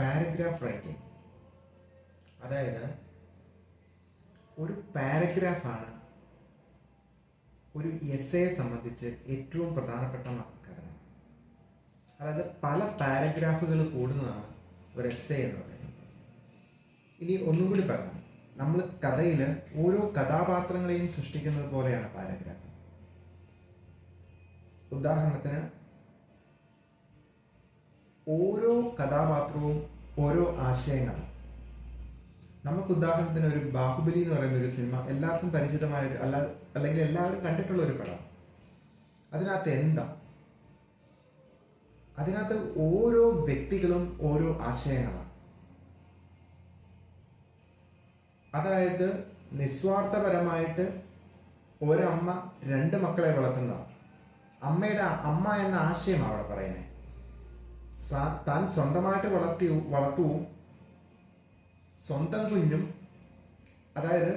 Paragraph writing. അതായത് ഒരു പാരഗ്രാഫാണ് ഒരു എസ്സേയെ സംബന്ധിച്ച് ഏറ്റവും പ്രധാനപ്പെട്ട ഘടന. അതായത് പല പാരഗ്രാഫുകൾ കൂടുന്നതാണ് ഒരു എസ്സേ എന്ന് പറയുന്നത്. ഇനി ഒന്നും കൂടി പറഞ്ഞു, നമ്മൾ കഥയിൽ ഓരോ കഥാപാത്രങ്ങളെയും സൃഷ്ടിക്കുന്നത് പോലെയാണ് പാരഗ്രാഫ്. ഉദാഹരണത്തിന്, ഓരോ കഥാപാത്രവും ഓരോ ആശയങ്ങളാണ്. നമുക്ക് ഉദാഹരണത്തിന് ഒരു ബാഹുബലി എന്ന് പറയുന്ന ഒരു സിനിമ എല്ലാവർക്കും പരിചിതമായ ഒരു അല്ലെങ്കിൽ എല്ലാവരും കണ്ടിട്ടുള്ള ഒരു പടം. അതിനകത്ത് എന്താ? അതിനകത്ത് ഓരോ വ്യക്തികളും ഓരോ ആശയങ്ങളാണ്. അതായത് നിസ്വാർത്ഥപരമായിട്ട് ഒരമ്മ 2 മക്കളെ വളർത്തുന്നതാണ്. അമ്മയുടെ അമ്മ എന്ന ആശയം അവിടെ പറയുന്നത്. താൻ സ്വന്തമായിട്ട് വളർത്തുവും സ്വന്തം കുഞ്ഞും, അതായത്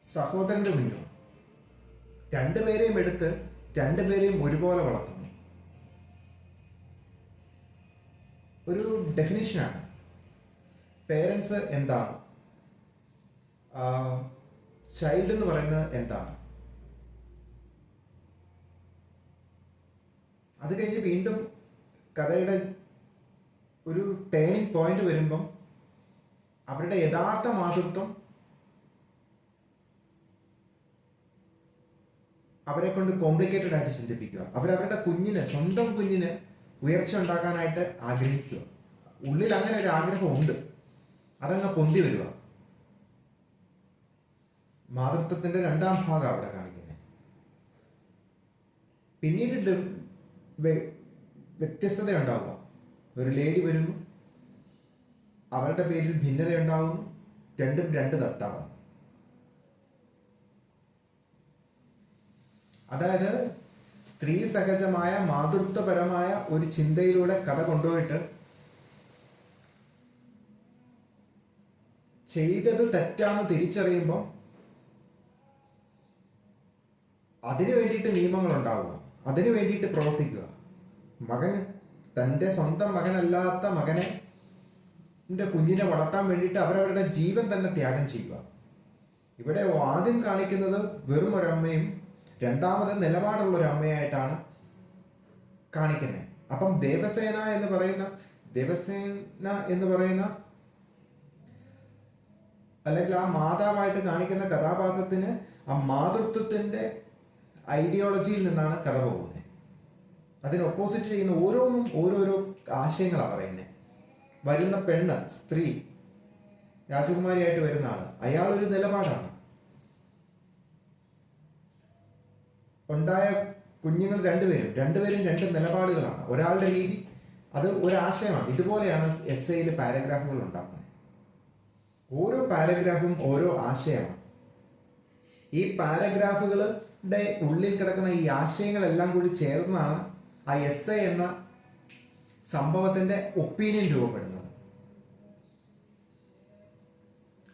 സഹോദരന്റെ കുഞ്ഞും, 2 പേരെയും എടുത്ത് 2 പേരെയും ഒരുപോലെ വളർത്തുന്നു. ഒരു ഡെഫിനിഷനാണ്. പേരൻസ് എന്താണ്, ചൈൽഡ് എന്ന് പറയുന്നത് എന്താണ്. അത് കഴിഞ്ഞ് വീണ്ടും കഥയുടെ ഒരു ടേണിംഗ് പോയിന്റ് വരുമ്പം അവരുടെ യഥാർത്ഥ മാതൃത്വം അവരെ കൊണ്ട് കോംപ്ലിക്കേറ്റഡ് ആയിട്ട് ചിന്തിപ്പിക്കുക. അവരവരുടെ സ്വന്തം കുഞ്ഞിന് ഉയർച്ച ഉണ്ടാക്കാനായിട്ട് ആഗ്രഹിക്കുക. ഉള്ളിൽ അങ്ങനെ ഒരു ആഗ്രഹമുണ്ട്, അതങ്ങ് പൊന്തി വരിക. മാതൃത്വത്തിന്റെ 2ാം ഭാഗം അവിടെ കാണിക്കുന്നത്. പിന്നീട് വ്യത്യസ്തത ഉണ്ടാവുക. ഒരു ലേഡി വരുന്നു, അവളുടെ പേരിൽ ഭിന്നത ഉണ്ടാകുന്നു, 2 തട്ടാവും. അതായത് സ്ത്രീ സഹജമായ മാതൃത്വപരമായ ഒരു ചിന്തയിലൂടെ കഥ കൊണ്ടുപോയിട്ട് ചെയ്തത് തെറ്റാന്ന് തിരിച്ചറിയുമ്പോൾ അതിനു വേണ്ടിയിട്ട് നിയമങ്ങൾ ഉണ്ടാവുക, അതിനു വേണ്ടിയിട്ട് പ്രവർത്തിക്കുക. തൻ്റെ സ്വന്തം മകനല്ലാത്ത കുഞ്ഞിനെ വളർത്താൻ വേണ്ടിയിട്ട് അവരവരുടെ ജീവൻ തന്നെ ത്യാഗം ചെയ്യുക. ഇവിടെ ആദ്യം കാണിക്കുന്നത് വെറും ഒരമ്മയും രണ്ടാമത് നിലപാടുള്ള ഒരു അമ്മയായിട്ടാണ് കാണിക്കുന്നത്. അപ്പം ദേവസേന എന്ന് പറയുന്ന അല്ലെങ്കിൽ ആ മാതാവായിട്ട് കാണിക്കുന്ന കഥാപാത്രത്തിന് ആ മാതൃത്വത്തിന്റെ ഐഡിയോളജിയിൽ നിന്നാണ് കഥ പോകുന്നത്. അതിന് ഓപ്പോസിറ്റ് ചെയ്യുന്ന ഓരോന്നും ഓരോരോ ആശയങ്ങളാണ് പറയുന്നത്. വരുന്ന പെണ്ണ്, സ്ത്രീ, രാജകുമാരിയായിട്ട് വരുന്ന ആള്, അയാളൊരു നിലപാടാണ്. ഉണ്ടായ കുഞ്ഞുങ്ങൾ 2 പേരും 2 നിലപാടുകളാണ്. ഒരാളുടെ രീതി, അത് ഒരാശയമാണ്. ഇതുപോലെയാണ് എസ്സേയിൽ പാരഗ്രാഫുകൾ ഉണ്ടാക്കുന്നത്. ഓരോ പാരഗ്രാഫും ഓരോ ആശയമാണ്. ഈ പാരഗ്രാഫുകളുടെ ഉള്ളിൽ കിടക്കുന്ന ഈ ആശയങ്ങളെല്ലാം കൂടി ചേർന്നാണ് ആ എസ്സേ എന്ന സംഭവത്തിന്റെ ഒപ്പീനിയൻ രൂപപ്പെടുന്നത്.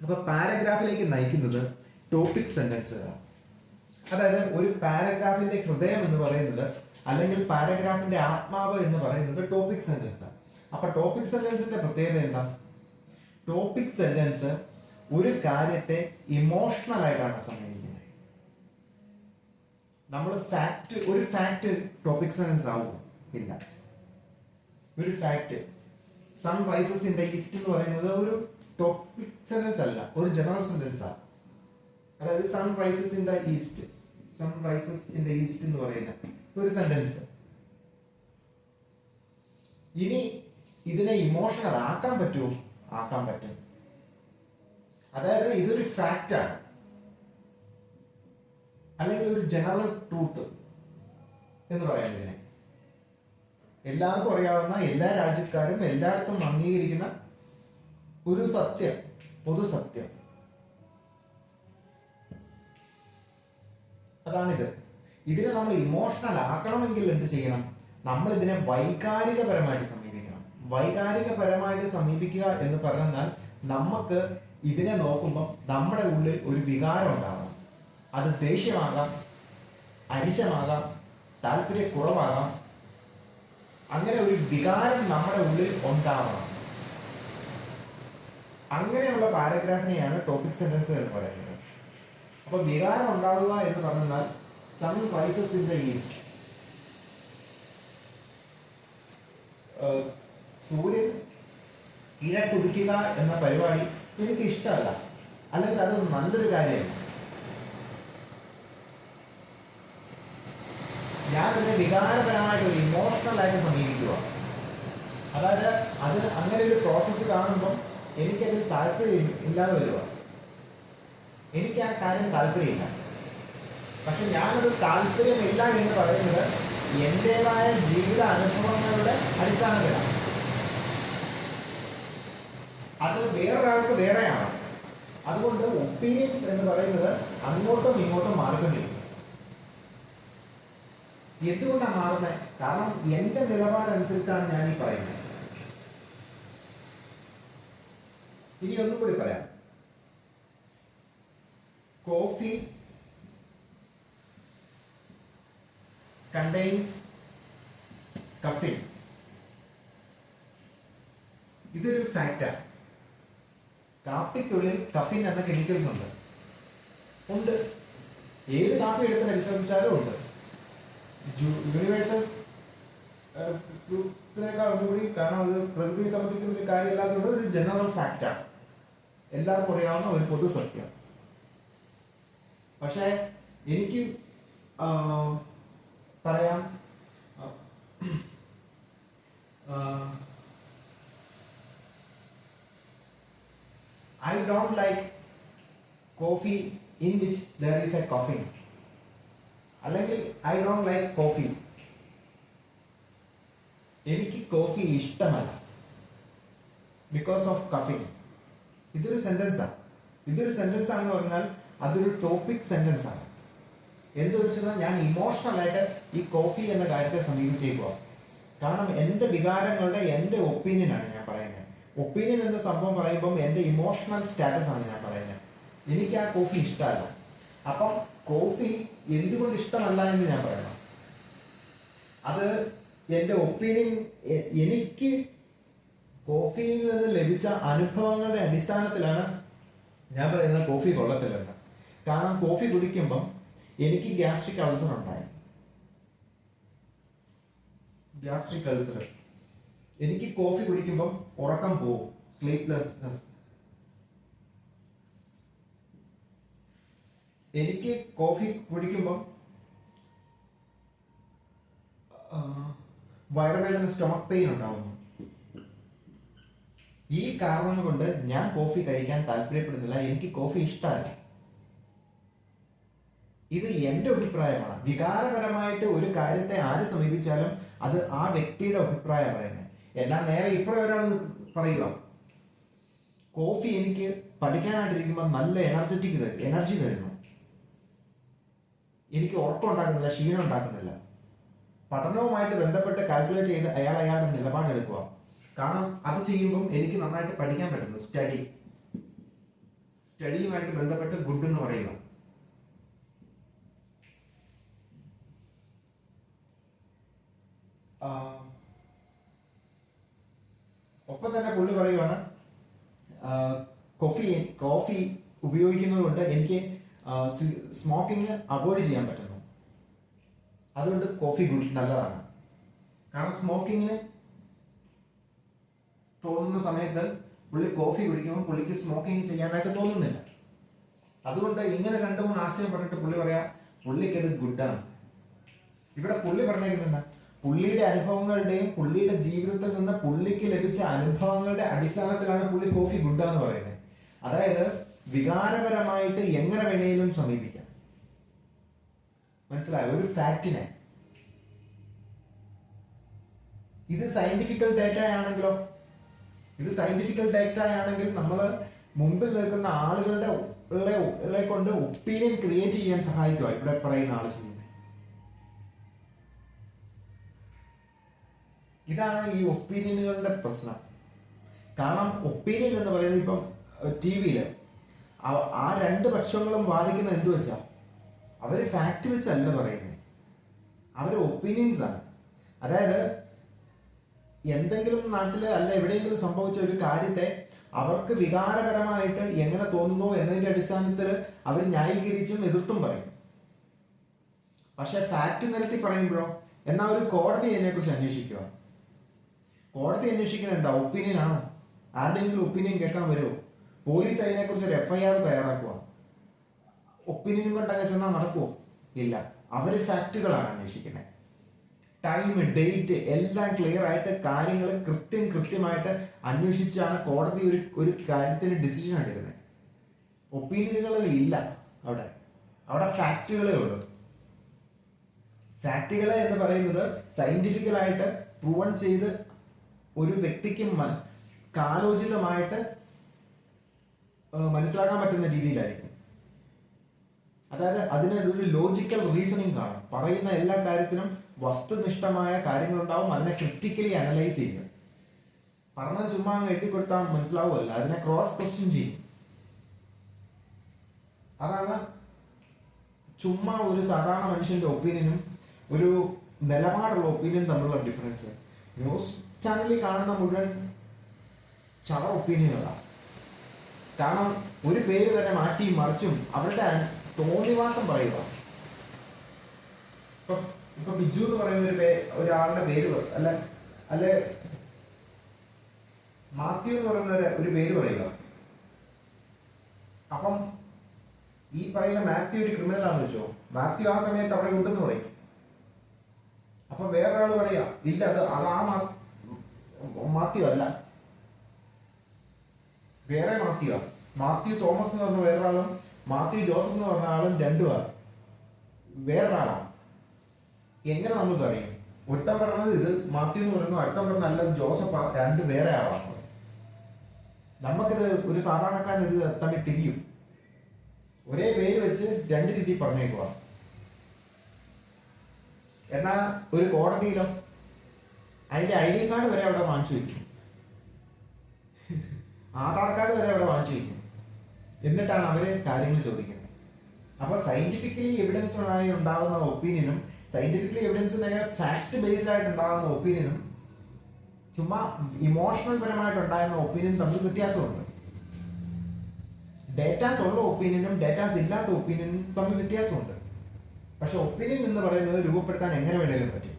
അപ്പൊ പാരഗ്രാഫിലേക്ക് നയിക്കുന്നത് ടോപ്പിക് സെന്റൻസുകളാണ്. അതായത് ഒരു പാരഗ്രാഫിന്റെ ഹൃദയം എന്ന് പറയുന്നത്, അല്ലെങ്കിൽ പാരഗ്രാഫിന്റെ ആത്മാവ് എന്ന് പറയുന്നത് ടോപ്പിക് സെന്റൻസ് ആണ്. അപ്പൊ ടോപ്പിക് സെന്റൻസിന്റെ പ്രത്യേകത എന്താ? ടോപ്പിക് സെന്റൻസ് ഒരു കാര്യത്തെ ഇമോഷണൽ ആയിട്ടാണ് സമീപിക്കുന്നത്. നമ്മൾ ഒരു ഫാക്ട് ടോപ്പിക് സെന്റൻസ് ആവും ഇല്ല. ഒരു fact, sun rises in the east എന്ന് പറയുന്നത് ഒരു ടോപ്പിക് സെന്റൻസ് അല്ല, ഒരു ജനറൽ സെന്റൻസ് ആണ്. അതായത് sun rises in the east എന്ന് പറയുന്ന ഒരു സെന്റൻസ്. ഇനി ഇതിനെ ഇമോഷണൽ ആക്കാൻ പറ്റുമോ? ആക്കാൻ പറ്റും. അതായത് ഇതൊരു ഫാക്റ്റ് ആണ്, അല്ലെങ്കിൽ ഒരു ജനറൽ ട്രൂത്ത് എന്ന് പറയുന്നതിനെ എല്ലാവർക്കും അറിയാവുന്ന, എല്ലാ രാജ്യക്കാരും എല്ലായിടത്തും അംഗീകരിക്കുന്ന ഒരു സത്യം, പൊതുസത്യം. അതാണിത്. ഇതിനെ നമ്മൾ ഇമോഷണൽ ആക്കണമെങ്കിൽ എന്ത് ചെയ്യണം? നമ്മൾ ഇതിനെ വൈകാരികപരമായിട്ട് സമീപിക്കണം. വൈകാരികപരമായിട്ട് സമീപിക്കുക എന്ന് പറഞ്ഞാൽ നമുക്ക് ഇതിനെ നോക്കുമ്പോൾ നമ്മുടെ ഉള്ളിൽ ഒരു വികാരം ഉണ്ടാകണം. അത് ദേഷ്യമാകാം, അരിശമാകാം, താല്പര്യക്കുറവാകാം, അങ്ങനെ ഒരു വികാരം നമ്മുടെ ഉള്ളിൽ ഉണ്ടാവണം. അങ്ങനെയുള്ള പാരഗ്രാഫിനെയാണ് ടോപ്പിക് സെന്റൻസ് എന്ന് പറയുന്നത്. അപ്പൊ വികാരം ഉണ്ടാവുക എന്ന് പറഞ്ഞാൽ sun rises in the east, സൂര്യൻ കിഴക്കുദിക്കുക എന്ന പരിപാടി എനിക്ക് ഇഷ്ടമല്ല, അല്ലെങ്കിൽ അത് നല്ലൊരു കാര്യമല്ല. ഞാനതിനെ വികാരപരമായിട്ട് ഒരു ഇമോഷണൽ ആയിട്ട് സമീപിക്കുക. അതായത് അതിന് അങ്ങനെ ഒരു പ്രോസസ്സ് കാണുമ്പം എനിക്കതിൽ താല്പര്യം ഇല്ലാതെ വരിക. എനിക്ക് ആ കാര്യം താല്പര്യമില്ല. പക്ഷെ ഞാനത് താല്പര്യമില്ല എന്ന് പറയുന്നത് എൻ്റെതായ ജീവിത അനുഭവങ്ങളുടെ അടിസ്ഥാനത്തിലാണ്. അത് വേറൊരാൾക്ക് വേറെയാണ്. അതുകൊണ്ട് ഒപ്പീനിയൻസ് എന്ന് പറയുന്നത് അങ്ങോട്ടും ഇങ്ങോട്ടും മാറിക്കൊണ്ടിരിക്കും. എന്തുകൊണ്ടാണ് മാറുന്നത്? കാരണം എൻ്റെ നിലപാടനുസരിച്ചാണ് ഞാൻ ഈ പറയുന്നത്. ഇനി ഒന്നും കൂടി പറയാം. Coffee contains caffeine. ഇതൊരു ഫാക്റ്റാണ്. കാപ്പിക്കുള്ളിൽ കഫീൻ എന്ന കെമിക്കൽസ് ഉണ്ട്. ഏത് കാപ്പി എടുത്ത് പരിശോധിച്ചാലും ഉണ്ട്. യൂണിവേഴ്സൽ ട്രൂത്തിനേക്കാൾ ഒന്നുകൂടി, കാരണം അത് പ്രകൃതിയെ സംബന്ധിക്കുന്ന ഒരു കാര്യമല്ലാത്തതുകൊണ്ട് ഒരു ജനറൽ ഫാക്റ്റാണ്, എല്ലാവർക്കും അറിയാവുന്ന ഒരു പൊതു സത്യം. പക്ഷേ എനിക്ക് പറയാം, I don't like coffee in which there is a caffeine. അല്ലെങ്കിൽ I don't like coffee. എനിക്ക് കോഫി ഇഷ്ടമല്ല ബിക്കോസ് ഓഫ് കഫീൻ. ഇതൊരു സെന്റൻസാണ്. ആണെന്ന് പറഞ്ഞാൽ അതൊരു ടോപ്പിക് സെന്റൻസ് ആണ്. എന്ത് വെച്ചാൽ ഞാൻ ഇമോഷണലായിട്ട് ഈ കോഫി എന്ന കാര്യത്തെ സമീപിച്ചേക്കുക. കാരണം എൻ്റെ വികാരങ്ങളുടെ എൻ്റെ ഒപ്പീനിയനാണ് ഞാൻ പറയുന്നത്. ഒപ്പീനിയൻ എന്ന സംഭവം പറയുമ്പം എൻ്റെ ഇമോഷണൽ സ്റ്റാറ്റസ് ആണ് ഞാൻ പറയുന്നത്. എനിക്ക് ആ കോഫി ഇഷ്ടമല്ല. അപ്പം കോഫി എന്തുകൊണ്ട് ഇഷ്ടമല്ല എന്ന് ഞാൻ പറയണം. അത് എൻ്റെ ഒപ്പീനിയൻ, എനിക്ക് കോഫിയിൽ നിന്ന് ലഭിച്ച അനുഭവങ്ങളുടെ അടിസ്ഥാനത്തിലാണ് ഞാൻ പറയുന്നത് കോഫി കൊള്ളത്തില്ലെന്ന്. കാരണം കോഫി കുടിക്കുമ്പം എനിക്ക് ഗ്യാസ്ട്രിക് അൾസർ ഉണ്ടായി. എനിക്ക് കോഫി കുടിക്കുമ്പം ഉറക്കം പോകും, സ്ലീപ്ലെസ്നെസ്. എനിക്ക് കോഫി കുടിക്കുമ്പം വയറുവേദന, സ്റ്റൊമക് പെയിൻ ഉണ്ടാവുന്നു. ഈ കാരണം കൊണ്ട് ഞാൻ കോഫി കഴിക്കാൻ താല്പര്യപ്പെടുന്നില്ല. എനിക്ക് കോഫി ഇഷ്ടമല്ല. ഇത് എൻ്റെ അഭിപ്രായമാണ്. വികാരപരമായിട്ട് ഒരു കാര്യത്തെ ആര് സമീപിച്ചാലും അത് ആ വ്യക്തിയുടെ അഭിപ്രായം പറയുന്നത്. എന്നാൽ നേരെ ഇപ്പോഴും ഒരാൾ പറയുക, കോഫി എനിക്ക് പഠിക്കാനായിട്ടിരിക്കുമ്പോൾ നല്ല എനർജി തരുന്നു, എനിക്ക് ഉറപ്പുണ്ടാക്കുന്നില്ല, ക്ഷീണം ഉണ്ടാക്കുന്നില്ല. പഠനവുമായിട്ട് ബന്ധപ്പെട്ട് കാൽക്കുലേറ്റ് ചെയ്ത് അയാളുടെ നിലപാടെടുക്കുക. കാരണം അത് ചെയ്യുമ്പം എനിക്ക് നന്നായിട്ട് പഠിക്കാൻ പറ്റുന്നു. സ്റ്റഡിയുമായിട്ട് ബന്ധപ്പെട്ട് ഗുഡ് എന്ന് പറയുക. ഒപ്പം തന്നെ പുള്ളി പറയുവാണ്, കോഫി ഉപയോഗിക്കുന്നത് കൊണ്ട് എനിക്ക് സ്മോക്കിംഗ് അവോയ്ഡ് ചെയ്യാൻ പറ്റുന്നു. അതുകൊണ്ട് കോഫി നല്ലതാണ്. കാരണം സ്മോക്കിങ്ങിന് തോന്നുന്ന സമയത്ത് പുള്ളി കോഫി കുടിക്കുമ്പോൾ പുള്ളിക്ക് സ്മോക്കിംഗ് ചെയ്യാനായിട്ട് തോന്നുന്നില്ല. അതുകൊണ്ട് ഇങ്ങനെ 2-3 ആശയം പറഞ്ഞിട്ട് പുള്ളി പറയാ പുള്ളിക്ക് അത് ഗുഡാണ്. ഇവിടെ പുള്ളി പറഞ്ഞേക്കുന്നുണ്ട്, പുള്ളിയുടെ അനുഭവങ്ങളുടെയും പുള്ളിയുടെ ജീവിതത്തിൽ നിന്ന് പുള്ളിക്ക് ലഭിച്ച അനുഭവങ്ങളുടെ അടിസ്ഥാനത്തിലാണ് പുള്ളി കോഫി ഗുഡാന്ന് പറയുന്നത്. അതായത് വികാരപരമായിട്ട് എങ്ങനെ വേണേലും സമീപിക്കാം. മനസ്സിലായോ? ഒരു ഫാക്റ്റിനെ. ഇത് സയന്റിഫിക്കൽ ഡേറ്റ ആണെങ്കിൽ നമ്മൾ മുമ്പിൽ നിൽക്കുന്ന ആളുകളെ കൊണ്ട് ഒപ്പീനിയൻ ക്രിയേറ്റ് ചെയ്യാൻ സഹായിക്കുക. ഇവിടെ പറയുന്ന ആൾ ചെയ്യുന്നത് ഇതാണ്. ഈ ഒപ്പീനിയനുകളുടെ പ്രശ്നം. കാരണം ഒപ്പീനിയൻ എന്ന് പറയുന്നത് ഇപ്പം TV-യിൽ ആ 2 പക്ഷങ്ങളും വാദിക്കുന്ന എന്ത് വെച്ചാ, അവര് ഫാക്ട് വെച്ചല്ല പറയുന്നത്, അവര് ഒപ്പീനിയൻസ് ആണ്. അതായത് എന്തെങ്കിലും നാട്ടിൽ അല്ല എവിടെയെങ്കിലും സംഭവിച്ച ഒരു കാര്യത്തെ അവർക്ക് വികാരപരമായിട്ട് എങ്ങനെ തോന്നുന്നു എന്നതിന്റെ അടിസ്ഥാനത്തിൽ അവർ ന്യായീകരിച്ചും എതിർത്തും പറയും. പക്ഷെ ഫാക്ട് നിരത്തി പറയുമ്പോഴോ എന്നാൽ ഒരു കോടതി അതിനെക്കുറിച്ച് അന്വേഷിക്കുക. കോടതി അന്വേഷിക്കുന്നത് എന്താ? ഒപ്പീനിയൻ ആണോ? ആരുടെയെങ്കിലും ഒപ്പീനിയൻ കേൾക്കാൻ വരുമോ? പോലീസ് അതിനെക്കുറിച്ച് ഒരു FIR തയ്യാറാക്കുക. ഒപ്പീനിയൻ കൊണ്ടൊക്കെ ചെന്നാൽ നടക്കുമോ? ഇല്ല. അവർ ഫാക്റ്റുകളാണ് അന്വേഷിക്കുന്നത്. ടൈം, ഡേറ്റ് എല്ലാം ക്ലിയർ ആയിട്ട് കാര്യങ്ങൾ കൃത്യമായിട്ട് അന്വേഷിച്ചാണ് കോടതി ഒരു കാര്യത്തിന് ഡിസിഷൻ എടുക്കുന്നത്. ഒപ്പീനിയനുകൾ ഇല്ല അവിടെ ഫാക്റ്റുകളേ ഉള്ളൂ. ഫാക്റ്റുകളെ എന്ന് പറയുന്നത് സയന്റിഫിക്കലായിട്ട് പ്രൂവൺ ചെയ്ത് ഒരു വ്യക്തിക്ക് കാലോചിതമായിട്ട് മനസ്സിലാക്കാൻ പറ്റുന്ന രീതിയിലായിരിക്കും. അതായത് അതിന് ഒരു ലോജിക്കൽ റീസണിങ് കാണും. പറയുന്ന എല്ലാ കാര്യത്തിനും വസ്തുനിഷ്ഠമായ കാര്യങ്ങളുണ്ടാവും. അതിനെ ക്രിറ്റിക്കലി അനലൈസ് ചെയ്യും. പറഞ്ഞത് ചുമ്മാ അങ്ങ് എഴുതി കൊടുത്താൽ മനസ്സിലാവുമല്ല, അതിനെ ക്രോസ് ക്വസ്റ്റ്യൻ ചെയ്യും. അതാണ് ചുമ്മാ ഒരു സാധാരണ മനുഷ്യന്റെ ഒപ്പീനിയനും ഒരു നിലപാടുള്ള ഒപ്പീനിയൻ തമ്മിലുള്ള ഡിഫറൻസ്. ന്യൂസ് ചാനലിൽ കാണുന്ന മുഴുവൻ ചവർ ഒപ്പീനിയനുകളാണ്. കാരണം ഒരു പേര് തന്നെ മാറ്റി മറിച്ചും അവരുടെ തോന്നിവാസം പറയുക. ഇപ്പൊ ബിജു എന്ന് പറയുന്ന ഒരാളുടെ പേര് അല്ലെ മാത്യു എന്ന് പറയുന്ന ഒരു പേര് പറയുക. അപ്പം ഈ പറയുന്ന മാത്യു ഒരു ക്രിമിനൽ ആണെന്ന് വെച്ചോ, മാത്യു ആ സമയത്ത് അവിടെ ഉണ്ടെന്ന് പറയും. അപ്പൊ വേറൊരാൾ പറയാ ഇല്ല, അത് ആ മാത്യു അല്ല, വേറെ മാത്യു തോമസ് എന്ന് പറഞ്ഞ വേറൊരാളും മാത്യു ജോസഫ് എന്ന് പറഞ്ഞ ആളും രണ്ടുമാണ് വേറൊരാളാണ്. എങ്ങനെ നമ്മൾ അറിയും? ഒരുത്തൻ പറഞ്ഞത് ഇത് മാത്യു എന്ന് പറയുന്നു, അടുത്ത പറഞ്ഞ അല്ല ജോസഫ്, രണ്ട് വേറെ ആളാണ്. നമുക്കിത് ഒരു സാധാരണക്കാരൻ ഇത് തമ്മിൽ തിരിയും. ഒരേ പേര് വെച്ച് രണ്ട് രീതി പറഞ്ഞേക്കുക. എന്നാ ഒരു കോടതിയിലോ അതിന്റെ ID കാർഡ് വരെ അവിടെ വാങ്ങിച്ചു വയ്ക്കും, ആധാർ കാർഡ് വരെ അവിടെ വാങ്ങിച്ചു വയ്ക്കും. എന്നിട്ടാണ് അവര് കാര്യങ്ങൾ ചോദിക്കുന്നത്. അപ്പൊ സയന്റിഫിക്കലി എവിഡൻസ് ആയി ഉണ്ടാകുന്ന ഒപ്പീനിയനും സയന്റിഫിക്കലി എവിഡൻസ് ഫാക്ട് ബേസ്ഡ് ആയിട്ട് ഉണ്ടാകുന്ന ഒപ്പീനിയനും ചുമ്മാ ഇമോഷണൽ പരമായിട്ട് ഉണ്ടാകുന്ന ഒപ്പീനിയനും തമ്മിൽ വ്യത്യാസമുണ്ട്. ഡേറ്റാസ് ഉള്ള ഒപ്പീനിയനും ഡേറ്റാസ് ഇല്ലാത്ത ഒപ്പീനിയനും തമ്മിൽ വ്യത്യാസമുണ്ട്. പക്ഷെ ഒപ്പീനിയൻ എന്ന് പറയുന്നത് രൂപപ്പെടുത്താൻ എങ്ങനെ വേണേലും പറ്റും.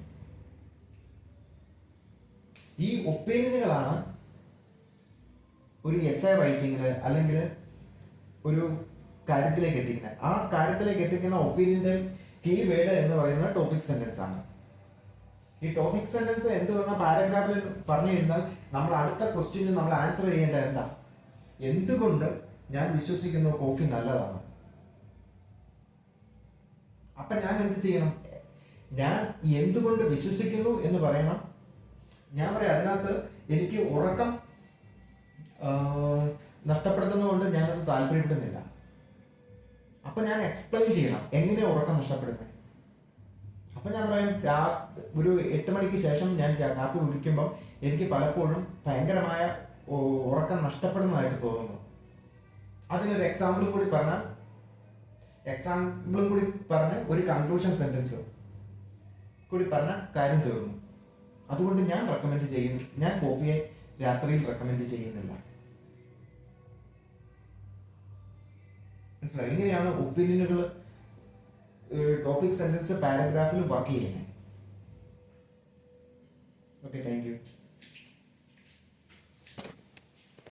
ഈ ഒപ്പീനിയനുകളാണ് ഒരു essay റൈറ്റിങ്ങില് അല്ലെങ്കിൽ ഒരു കാര്യത്തിലേക്ക് എത്തിക്കുന്നത്. ആ കാര്യത്തിലേക്ക് എത്തിക്കുന്ന ഒപ്പീനിയന്റെ കീ വേർഡ് എന്ന് പറയുന്നത് ടോപ്പിക് സെന്റൻസ് ആണ്. ഈ ടോപ്പിക് സെന്റൻസ് എന്ത് പറഞ്ഞാൽ പാരഗ്രാഫിൽ പറഞ്ഞു കഴിഞ്ഞാൽ നമ്മൾ അടുത്ത ക്വസ്റ്റ്യന് നമ്മൾ ആൻസർ ചെയ്യേണ്ടത് എന്താ? എന്തുകൊണ്ട് ഞാൻ വിശ്വസിക്കുന്നു കോഫി നല്ലതാണ്. അപ്പൊ ഞാൻ എന്ത് ചെയ്യണം? ഞാൻ എന്തുകൊണ്ട് വിശ്വസിക്കുന്നു എന്ന് പറയണം. ഞാൻ പറയാം അതിനകത്ത് എനിക്ക് ഉറക്കം നഷ്ടപ്പെടുത്തുന്നതുകൊണ്ട് ഞാനത് താല്പര്യപ്പെടുന്നില്ല. അപ്പൊ ഞാൻ എക്സ്പ്ലെയിൻ ചെയ്യണം എങ്ങനെ ഉറക്കം നഷ്ടപ്പെടുന്നത്. അപ്പൊ ഞാൻ പറയും ഒരു 8 മണിക്ക് ശേഷം ഞാൻ കാപ്പി കുടിക്കുമ്പോൾ എനിക്ക് പലപ്പോഴും ഭയങ്കരമായ ഉറക്കം നഷ്ടപ്പെടുന്നതായിട്ട് തോന്നുന്നു. അതിനൊരു എക്സാമ്പിളും കൂടി പറഞ്ഞ് ഒരു കൺക്ലൂഷൻ സെന്റൻസ് കൂടി പറഞ്ഞ കാര്യം തീർന്നു. അതുകൊണ്ട് ഞാൻ കോഫിയെ രാത്രിയിൽ റെക്കമെൻഡ് ചെയ്യുന്നില്ല. മനസ്സിലായി? ഇങ്ങനെയാണ് ഒപ്പീനിയനുകൾ ടോപ്പിക് സെന്റൻസ് പാരഗ്രാഫിൽ വർക്ക് ചെയ്യുന്നത്. Okay, thank you.